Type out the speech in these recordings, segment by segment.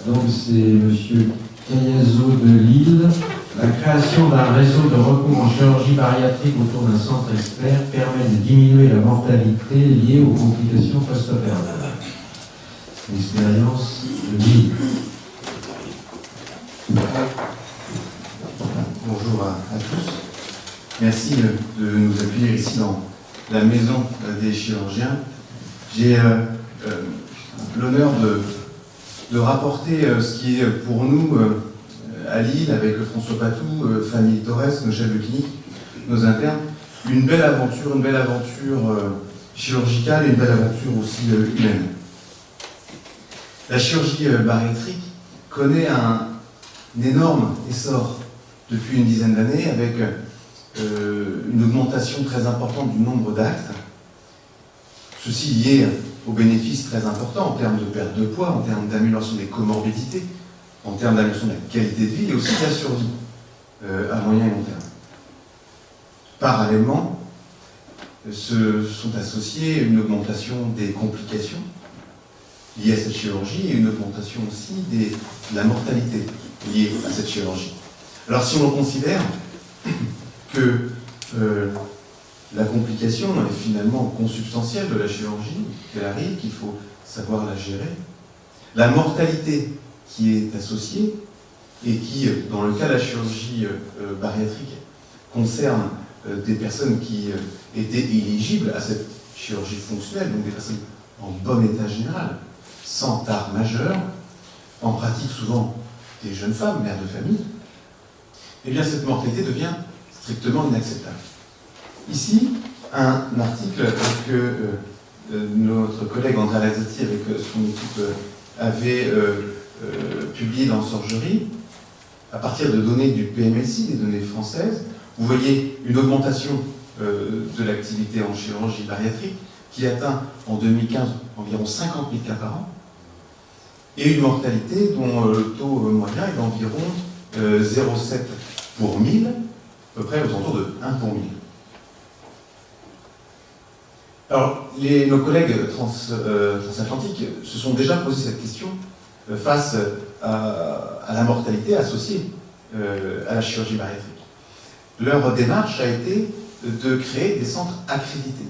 Donc c'est M. Cayazo de Lille. La création d'un réseau de recours en chirurgie bariatrique autour d'un centre expert permet de diminuer la mortalité liée aux complications post-opératoires. L'expérience de Lille. Bonjour à tous. Merci de nous accueillir ici dans la maison des chirurgiens. J'ai l'honneur de rapporter ce qui est pour nous à Lille, avec François Patou, Fanny Torres, nos chefs de clinique, nos internes, une belle aventure chirurgicale et une belle aventure aussi humaine. La chirurgie bariatrique connaît un énorme essor depuis une dizaine d'années, avec une augmentation très importante du nombre d'actes, ceci lié aux bénéfices très importants en termes de perte de poids, en termes d'amélioration des comorbidités, en termes d'amélioration de la qualité de vie et aussi de la survie à moyen et long terme. Parallèlement, se sont associées une augmentation des complications liées à cette chirurgie et une augmentation aussi de la mortalité liée à cette chirurgie. Alors si on considère que la complication est finalement consubstantielle de la chirurgie, qu'elle arrive, qu'il faut savoir la gérer, la mortalité qui est associée et qui, dans le cas de la chirurgie bariatrique, concerne des personnes qui étaient éligibles à cette chirurgie fonctionnelle, donc des personnes en bon état général, sans tare majeure, en pratique souvent des jeunes femmes, mères de famille, eh bien cette mortalité devient strictement inacceptable. Ici, un article que notre collègue Andrea Lazzati, avec son équipe, avait publié dans Sorgerie, à partir de données du PMSI, des données françaises. Vous voyez une augmentation de l'activité en chirurgie bariatrique qui atteint en 2015 environ 50 000 cas par an, et une mortalité dont le taux moyen est d'environ 0,7 pour 1000, à peu près aux alentours de 1 pour 1000. Alors, nos collègues transatlantiques se sont déjà posé cette question face à la mortalité associée à la chirurgie bariatrique. Leur démarche a été de créer des centres accrédités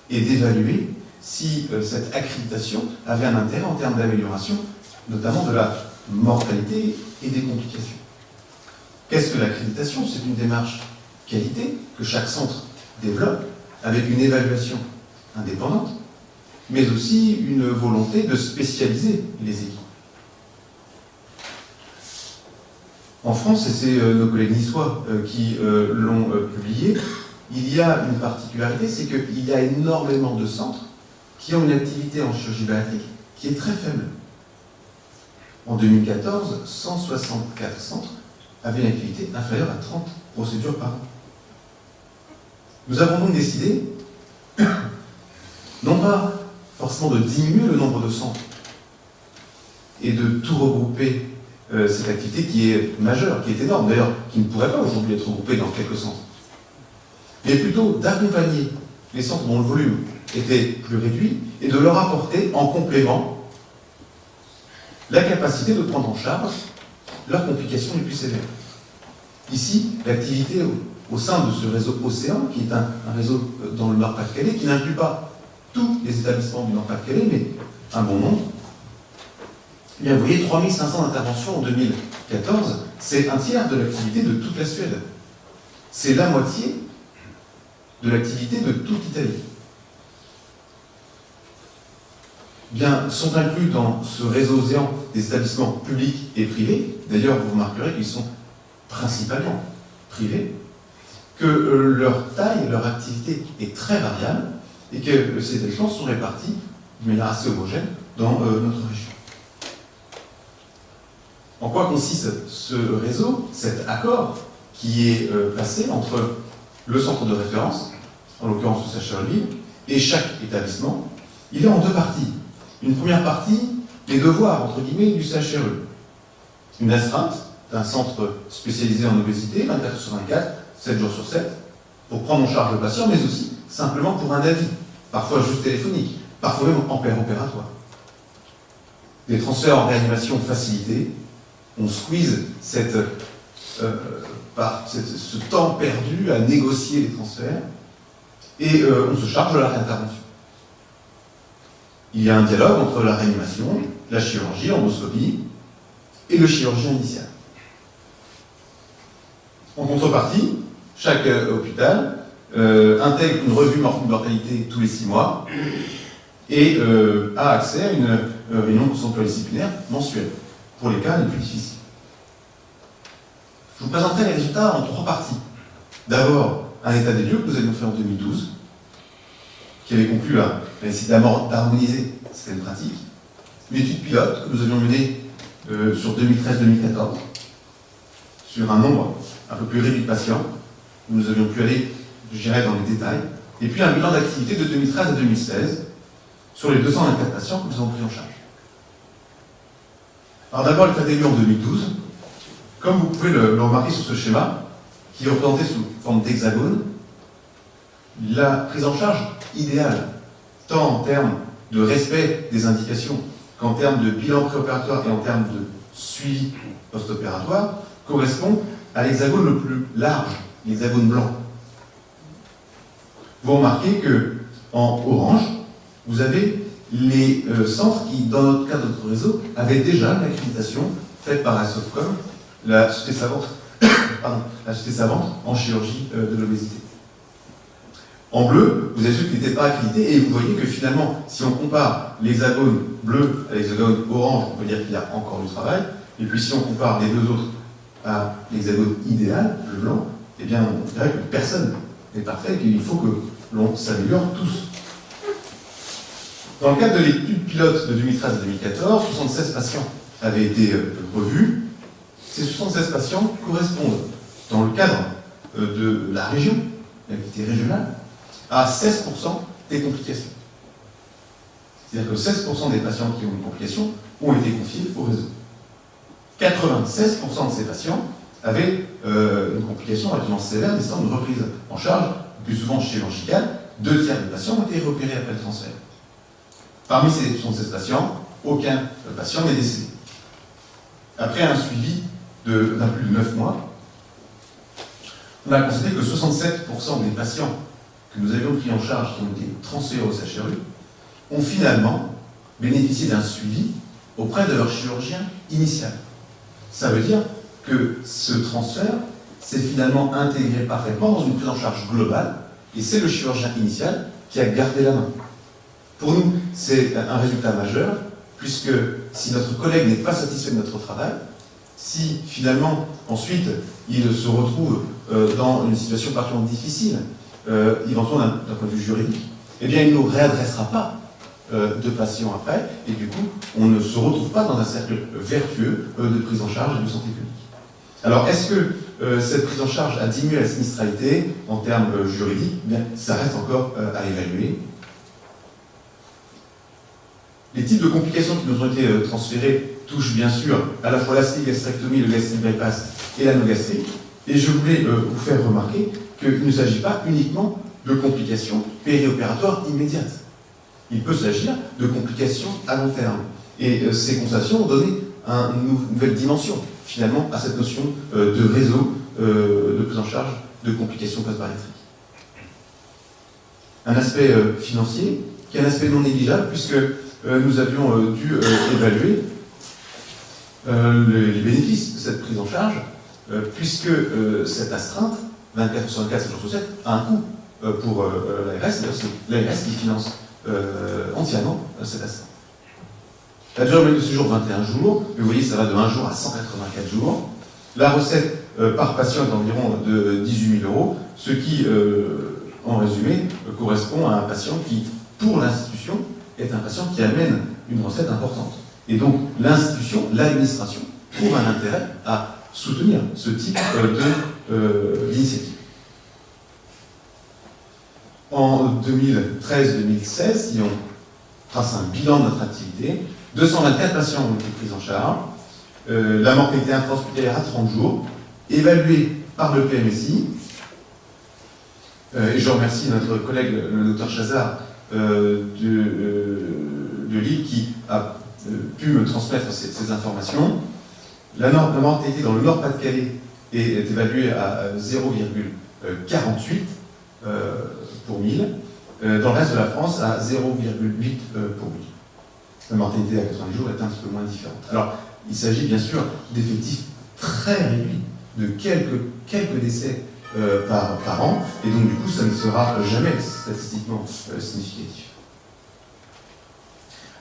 et d'évaluer si cette accréditation avait un intérêt en termes d'amélioration, notamment de la mortalité et des complications. Qu'est-ce que l'accréditation? C'est une démarche qualité que chaque centre développe avec une évaluation indépendante, mais aussi une volonté de spécialiser les équipes. En France, et c'est nos collègues niçois qui l'ont publié, il y a une particularité, c'est qu'il y a énormément de centres qui ont une activité en chirurgie bariatrique qui est très faible. En 2014, 164 centres avaient une activité inférieure à 30 procédures par an. Nous avons donc décidé, non pas forcément de diminuer le nombre de centres et de tout regrouper cette activité qui est majeure, qui est énorme, d'ailleurs, qui ne pourrait pas aujourd'hui être regroupée dans quelques centres, mais plutôt d'accompagner les centres dont le volume était plus réduit et de leur apporter en complément la capacité de prendre en charge leurs complications les plus sévères. Ici, l'activité au sein de ce réseau Océan, qui est un réseau dans le Nord-Pas-de-Calais, qui n'inclut pas tous les établissements du Nord-Pas-de-Calais, mais un bon nombre. Eh bien, vous voyez, 3500 interventions en 2014, c'est un tiers de l'activité de toute la Suède. C'est la moitié de l'activité de toute l'Italie. Bien, sont inclus dans ce réseau Océan des établissements publics et privés. D'ailleurs, vous remarquerez qu'ils sont principalement privés, que leur taille, leur activité est très variable et que ces établissements sont répartis de manière assez homogène dans notre région. En quoi consiste ce réseau, cet accord qui est passé entre le centre de référence, en l'occurrence le CHRU Lille, et chaque établissement? Il est en deux parties. Une première partie, les devoirs, entre guillemets, du CHRU. Une astreinte d'un centre spécialisé en obésité, 24 sur 24, 7 jours sur 7, pour prendre en charge le patient, mais aussi simplement pour un avis, parfois juste téléphonique, parfois même en préopératoire. des transferts en réanimation facilités. On squeeze ce temps perdu à négocier les transferts et on se charge de la réintervention. Il y a un dialogue entre la réanimation, la chirurgie, l'endoscopie et le chirurgien initial. En contrepartie, chaque hôpital intègre une revue mortalité tous les 6 mois et a accès à une réunion pluridisciplinaire mensuelle pour les cas les plus difficiles. Je vous présenterai les résultats en 3 parties. D'abord, un état des lieux que nous avions fait en 2012, qui avait conclu à essayer d'harmoniser certaines pratiques. Une étude pilote que nous avions menée sur 2013-2014, sur un nombre un peu plus réduit de patients. Nous avions pu aller, je dirais, dans les détails. Et puis un bilan d'activité de 2013 à 2016 sur les 224 patients que nous avons pris en charge. Alors d'abord, l'état des lieux en 2012. Comme vous pouvez le remarquer sur ce schéma, qui est représenté sous forme d'hexagone, la prise en charge idéale, tant en termes de respect des indications qu'en termes de bilan préopératoire et en termes de suivi post-opératoire, correspond à l'hexagone le plus large, l'hexagone blanc. Vous remarquez que en orange, vous avez les centres qui, dans notre cas de notre réseau, avaient déjà une accréditation faite par la SOFCOM, la société savante, la société savante en chirurgie de l'obésité. En bleu, vous avez ceux qui n'étaient pas accrédités et vous voyez que finalement, si on compare l'hexagone bleu à l'hexagone orange, on peut dire qu'il y a encore du travail. Et puis si on compare les deux autres à l'hexagone idéal, le blanc, eh bien on dirait que personne n'est parfait et qu'il faut que l'on s'améliore tous. Dans le cadre de l'étude pilote de 2013 à 2014, 76 patients avaient été revus. Ces 76 patients correspondent, dans le cadre de la région, l'activité régionale, à 16% des complications. C'est-à-dire que 16% des patients qui ont une complication ont été confiés au réseau. 96% de ces patients avaient une complication relativement sévère nécessitant une reprise en charge, le plus souvent chirurgicale. 2 tiers des patients ont été repérés après le transfert. Parmi ces 76 patients, aucun patient n'est décédé. Après un suivi d'un plus de 9 mois, on a constaté que 67% des patients que nous avions pris en charge, qui ont été transférés au CHRU, ont finalement bénéficié d'un suivi auprès de leur chirurgien initial. Ça veut dire que ce transfert s'est finalement intégré parfaitement dans une prise en charge globale, et c'est le chirurgien initial qui a gardé la main. Pour nous, c'est un résultat majeur, puisque si notre collègue n'est pas satisfait de notre travail, si finalement, ensuite, il se retrouve dans une situation particulièrement difficile, éventuellement d'un point de vue juridique, eh bien, il ne nous réadressera pas de patients après, et du coup, on ne se retrouve pas dans un cercle vertueux de prise en charge et de santé publique. Alors, est-ce que cette prise en charge a diminué la sinistralité en termes juridiques? Eh bien, ça reste encore à évaluer. Les types de complications qui nous ont été transférées touchent bien sûr à la fois l'astégastrectomie, le gastric bypass et l'anogastrique. Et je voulais vous faire remarquer qu'il ne s'agit pas uniquement de complications périopératoires immédiates. Il peut s'agir de complications à long terme. Et ces constatations ont donné une nouvelle dimension, finalement, à cette notion de réseau de prise en charge de complications post-bariatriques. Un aspect financier, qui est un aspect non négligeable, puisque nous avions dû évaluer les bénéfices de cette prise en charge, puisque cette astreinte, 24 sur 24, 7 jours sur 7, a un coût pour l'ARS, c'est l'ARS qui finance entièrement cette astreinte. La durée de séjour, 21 jours, mais vous voyez, ça va de 1 jour à 184 jours. La recette par patient est d'environ de 18 000 €, ce qui, en résumé, correspond à un patient qui, pour l'institution, est un patient qui amène une recette importante. Et donc, l'institution, l'administration, trouve un intérêt à soutenir ce type d'initiative. En 2013-2016, si on trace un bilan de notre activité, 224 patients ont été pris en charge, la mortalité intra-hospitalière à 30 jours, évaluée par le PMSI, et je remercie notre collègue, le docteur Chazard, de Lille, qui a pu me transmettre ces informations. La mortalité dans le Nord-Pas-de-Calais est évaluée à 0,48 pour 1000. Dans le reste de la France, à 0,8 pour 1000. La mortalité à 90 jours est un petit peu moins différente. Alors, il s'agit bien sûr d'effectifs très réduits, de quelques décès par an, et donc du coup, ça ne sera jamais statistiquement significatif.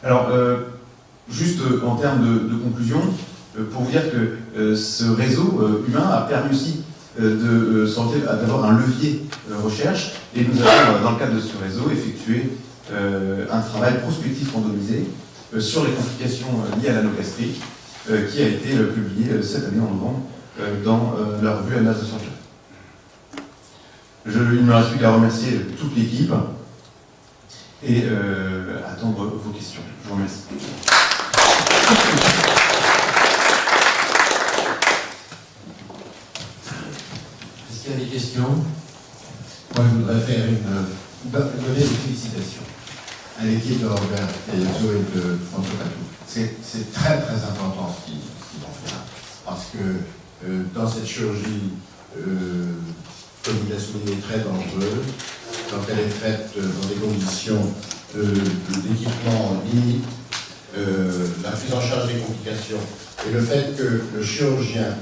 Alors, juste en termes de conclusion, pour vous dire que ce réseau humain a permis aussi d'avoir un levier recherche, et nous avons, dans le cadre de ce réseau, effectué un travail prospectif randomisé sur les complications liées à l'anneau-gastrique, qui a été publié cette année en novembre dans la revue Annales de Surgery. Il ne me reste plus qu'à remercier toute l'équipe et attendre vos questions. Je vous remercie. Est-ce qu'il y a des questions? Moi, je voudrais faire donner des félicitations à l'équipe de Robert Caillezot et de François Patou. C'est très très important ce qu'ils vont faire. Parce que dans cette chirurgie, comme il l'a souligné, très dangereuse, quand elle est faite dans des conditions d'équipement limite, la prise en charge des complications et le fait que le chirurgien,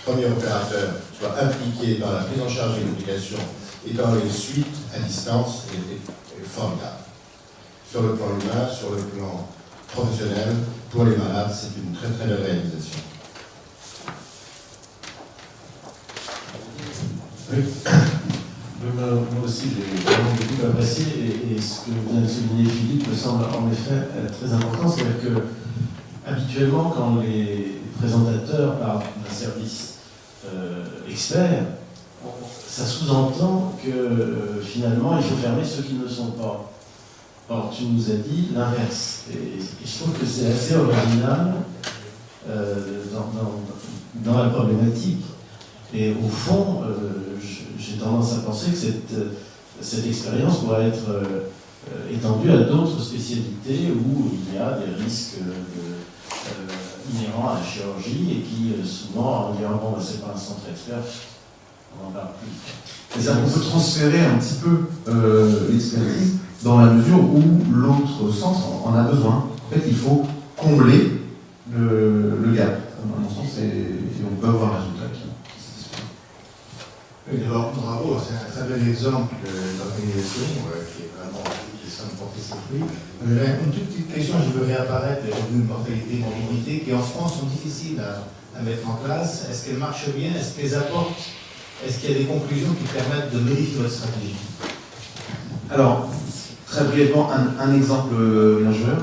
premier opérateur, soit impliqué dans la prise en charge des complications et dans les suites à distance est formidable. Sur le plan humain, sur le plan professionnel, pour les malades, c'est une très très belle réalisation. Oui. Moi aussi, j'ai vraiment beaucoup apprécié, et ce que vient de souligner Philippe me semble en effet très important, c'est-à-dire que habituellement, quand les présentateurs parlent d'un service expert, ça sous-entend que finalement, il faut fermer ceux qui ne le sont pas. Or, tu nous as dit l'inverse, et je trouve que c'est assez original dans la problématique. Et au fond, j'ai tendance à penser que cette expérience pourrait être étendue à d'autres spécialités où il y a des risques inhérents à la chirurgie et qui souvent, en disant bon, c'est pas un centre expert, on n'en parle plus. C'est-à-dire qu'on peut transférer un petit peu l'expertise dans la mesure où l'autre centre en a besoin. En fait, il faut combler le gap. À mon sens, on peut avoir un résultat qui D'abord, bravo, c'est un très bel exemple d'organisation qui est vraiment qui semble porter ses fruits. Une toute petite question, je veux réapparaître, les revenus de mortalité et de morbidité qui en France sont difficiles à mettre en place. Est-ce qu'elles marchent bien? Est-ce qu'elles apportent? Est-ce qu'il y a des conclusions qui permettent de modifier votre stratégie? Alors, très brièvement, un exemple majeur,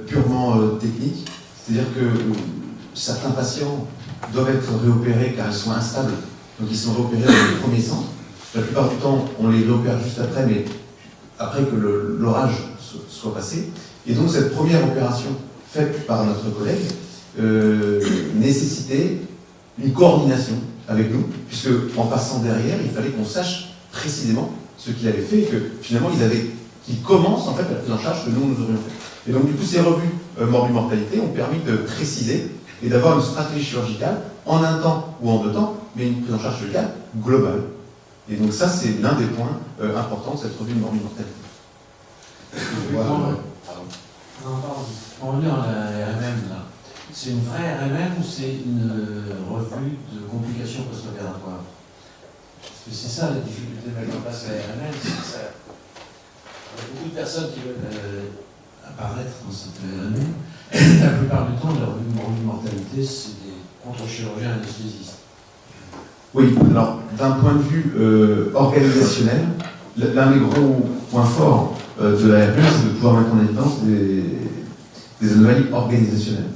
purement technique, c'est-à-dire que certains patients doivent être réopérés car ils sont instables. Donc ils sont réopérés dans le premier centre. La plupart du temps, on les réopère juste après, mais après que l'orage soit passé. Et donc cette première opération faite par notre collègue nécessitait une coordination avec nous, puisque en passant derrière, il fallait qu'on sache précisément ce qu'il avait fait et que finalement qu'ils commencent en fait la prise en charge que nous aurions fait. Et donc du coup, ces revues morbide-mortalité ont permis de préciser et d'avoir une stratégie chirurgicale en un temps ou en deux temps, mais une prise en charge chirurgicale globale. Et donc ça, c'est l'un des points importants de cette revue de morbide-mortalité. On revient à la RMM, là. C'est une vraie RMM ou c'est une revue de complications post-opératoires? Parce que c'est ça la difficulté de mettre en place la RMM, c'est que ça... Il y a beaucoup de personnes qui veulent apparaître dans cette RMM. La plupart du temps, la revue de morbide-mortalité, c'est des contre-chirurgiens anesthésistes. Oui, alors d'un point de vue organisationnel, l'un des gros points forts de la RMM, c'est de pouvoir mettre en évidence des anomalies organisationnelles.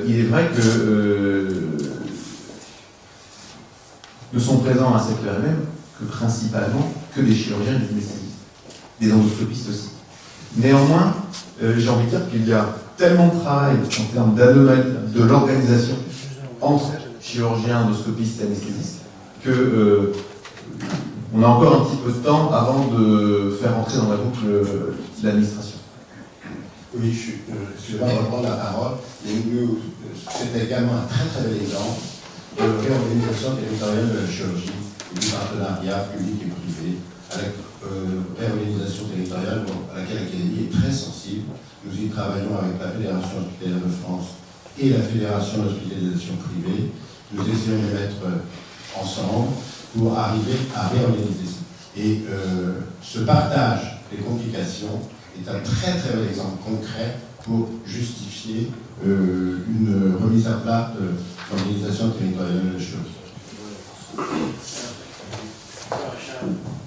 Il est vrai que ne sont présents à cette RMM que principalement que des chirurgiens et des anesthésistes, des endoscopistes aussi. Néanmoins, j'ai envie de dire qu'il y a tellement de travail en termes d'anomalies de l'organisation entre chirurgiens, endoscopistes et anesthésistes que on a encore un petit peu de temps avant de faire entrer dans la boucle l'administration. Oui, je vais reprendre la parole. C'était également un très très bel exemple de réorganisation territoriale de la chirurgie et du partenariat public et privé avec réorganisation territoriale à laquelle l'Académie est très sensible. Nous y travaillons avec la Fédération hospitalière de France et la Fédération d'hospitalisation privée. Nous essayons de les mettre ensemble pour arriver à réorganiser ça. Et ce partage des complications est un très très bel exemple concret pour justifier une remise à plat de l'organisation territoriale de la chirurgie.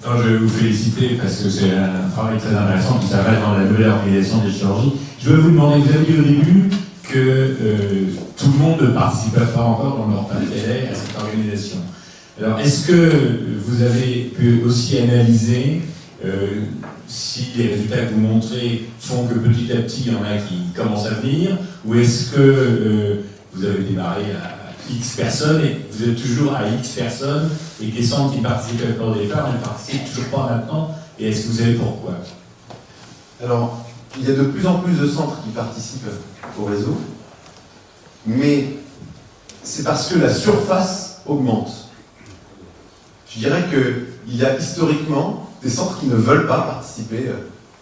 Alors, je vais vous féliciter parce que c'est un travail très intéressant qui s'arrête dans la nouvelle organisation des chirurgies. Je veux vous demander, vous avez dit au début que tout le monde ne participait pas encore dans leur intérêt à cette organisation. Alors, est-ce que vous avez pu aussi analyser si les résultats que vous montrez font que petit à petit, il y en a qui commencent à venir, ou est-ce que vous avez démarré à X personnes et vous êtes toujours à X personnes et que les centres qui participaient au départ ne participent toujours pas maintenant, et est-ce que vous savez pourquoi? Alors, il y a de plus en plus de centres qui participent au réseau, mais c'est parce que la surface augmente. Je dirais qu'il y a historiquement des centres qui ne veulent pas participer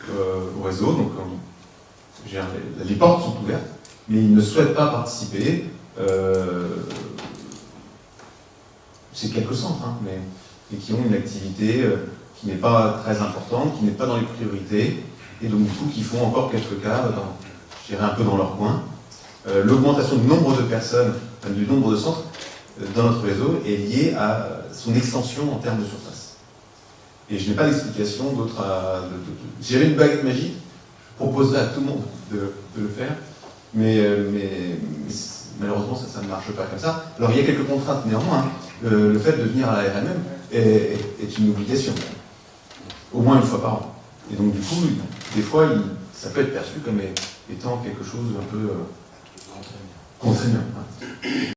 au réseau, donc les portes sont ouvertes, mais ils ne souhaitent pas participer. C'est quelques centres, hein, mais qui ont une activité qui n'est pas très importante, qui n'est pas dans les priorités, et donc du coup qui font encore quelques cas, je dirais un peu dans leur coin. L'augmentation du nombre de personnes, du nombre de centres dans notre réseau est liée à son extension en termes de surface. Et je n'ai pas d'explication d'autre si j'avais une baguette magique, je proposerais à tout le monde de le faire, mais malheureusement ça ne marche pas comme ça. Alors il y a quelques contraintes néanmoins. Le fait de venir à la RMM est une obligation, au moins une fois par an. Et donc du coup, des fois, ça peut être perçu comme étant quelque chose un peu contraignant.